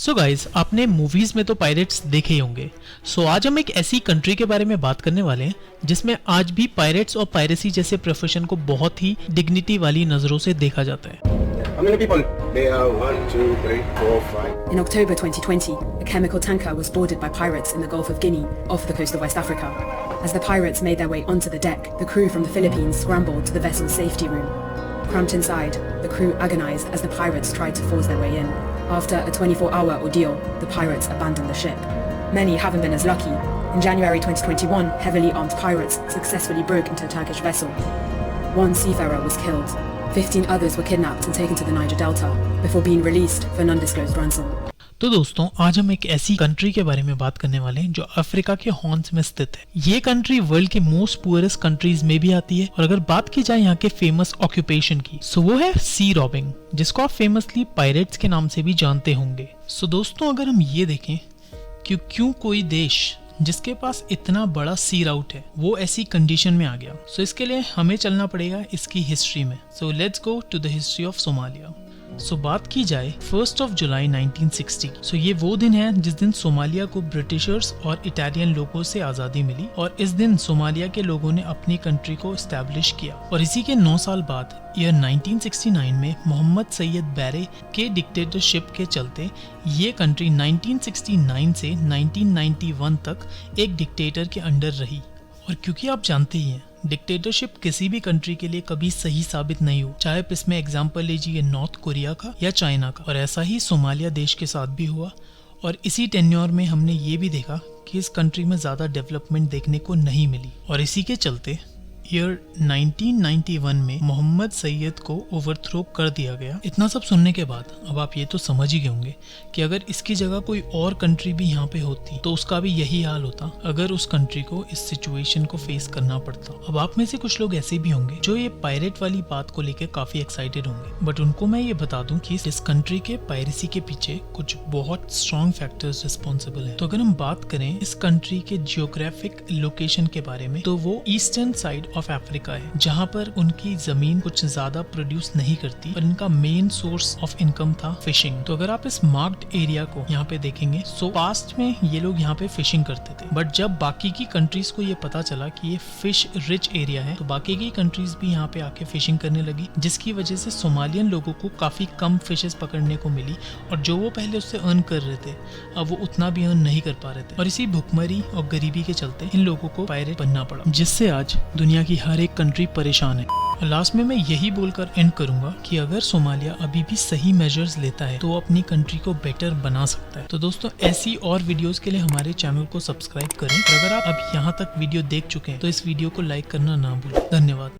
So guys, आपने movies में तो पायरेट्स देखे ही होंगे। आज हम एक ऐसी कंट्री के बारे में बात करने वाले हैं जिसमें आज भी पायरेट्स और पायरेसी जैसे प्रोफेशन को बहुत ही डिग्निटी वाली नजरों से देखा जाता है। How many people? There are 1, 2, 3, 4, 5. In October 2020, a chemical tanker was boarded by pirates in the Gulf of Guinea, off the coast of West Africa. As the pirates made their way onto the deck, the crew from the Philippines scrambled to the vessel's safety room. Cramped inside, the crew agonized as the pirates tried to force their way in. After a 24-hour ordeal, the pirates abandoned the ship. Many haven't been as lucky. In January 2021, heavily armed pirates successfully broke into a Turkish vessel. One seafarer was killed. 15 others were kidnapped and taken to the Niger Delta before being released for an undisclosed ransom. तो दोस्तों, आज हम एक ऐसी country के बारे में बात करने वाले हैं जो अफ्रीका के हॉर्न्स में स्थित है। ये कंट्री वर्ल्ड के मोस्ट पुअरेस्ट कंट्रीज में भी आती है। और अगर बात की जाए यहाँ के फेमस ऑक्यूपेशन की, वो है सी रॉबिंग, जिसको आप फेमसली पायरेट्स के नाम से भी जानते होंगे। दोस्तों, अगर हम ये देखें कि क्यों कोई देश जिसके पास इतना बड़ा सी राउट है वो ऐसी कंडीशन में आ गया, इसके लिए हमें चलना पड़ेगा इसकी हिस्ट्री में। Let's go to the history of Somalia. बात की जाए 1 जुलाई 1960। ये वो दिन है जिस दिन सोमालिया को ब्रिटिशर्स और इटालियन लोगों से आज़ादी मिली, और इस दिन सोमालिया के लोगों ने अपनी कंट्री को एस्टैब्लिश किया। और इसी के 9 साल बाद ईयर 1969 में मोहम्मद सैयद बैरे के डिक्टेटरशिप के चलते ये कंट्री 1969 से 1991 तक एक डिक्टेटर के अंडर रही। और क्योंकि आप जानते ही हैं, डिक्टेटरशिप किसी भी कंट्री के लिए कभी सही साबित नहीं हो, चाहे आप इसमें एग्जाम्पल लीजिए नॉर्थ कोरिया का या चाइना का। और ऐसा ही सोमालिया देश के साथ भी हुआ। और इसी टेन्योर में हमने ये भी देखा कि इस कंट्री में ज़्यादा डेवलपमेंट देखने को नहीं मिली। और इसी के चलते ईयर 1991 में मोहम्मद सैयद को ओवरथ्रो कर दिया गया। इतना सब सुनने के बाद अब आप ये तो समझ ही गए होंगे कि अगर इसकी जगह कोई और कंट्री भी यहाँ पे होती तो उसका भी यही हाल होता, अगर उस कंट्री को इस सिचुएशन को फेस करना पड़ता। अब आप में से कुछ लोग ऐसे भी होंगे जो ये पायरेट वाली बात को लेकर काफी एक्साइटेड होंगे, बट उनको मैं ये बता दूं कि इस कंट्री के पायरेसी के पीछे कुछ बहुत स्ट्रॉन्ग फैक्टर्स रिस्पॉन्सिबल है। तो अगर हम बात करें इस कंट्री के जियोग्राफिक लोकेशन के बारे में, तो वो ईस्टर्न साइड ऑफ अफ्रीका है, जहां पर उनकी जमीन कुछ ज्यादा प्रोड्यूस नहीं करती और इनका मेन सोर्स ऑफ इनकम था फिशिंग। तो अगर आप इस मार्क्ड एरिया को यहाँ पे देखेंगे, पास्ट में ये लोग यहाँ पे फिशिंग करते थे, बट जब बाकी की कंट्रीज को ये पता चला कि ये फिश रिच एरिया है, तो बाकी की कंट्रीज भी यहाँ पे आके फिशिंग करने लगी, जिसकी वजह से सोमालियन लोगों को काफी कम फिशेस पकड़ने को मिली। और जो वो पहले उससे अर्न कर रहे थे, अब वो उतना भी अर्न नहीं कर पा रहे थे। और इसी भुखमरी और गरीबी के चलते इन लोगों को पायरेट बनना पड़ा, जिससे आज दुनिया की हर एक कंट्री परेशान है। और लास्ट में मैं यही बोलकर एंड करूंगा कि अगर सोमालिया अभी भी सही मेजर्स लेता है तो वो अपनी कंट्री को बेटर बना सकता है। तो दोस्तों, ऐसी और वीडियोस के लिए हमारे चैनल को सब्सक्राइब करें। और अगर आप अब यहाँ तक वीडियो देख चुके हैं तो इस वीडियो को लाइक करना ना भूलें। धन्यवाद।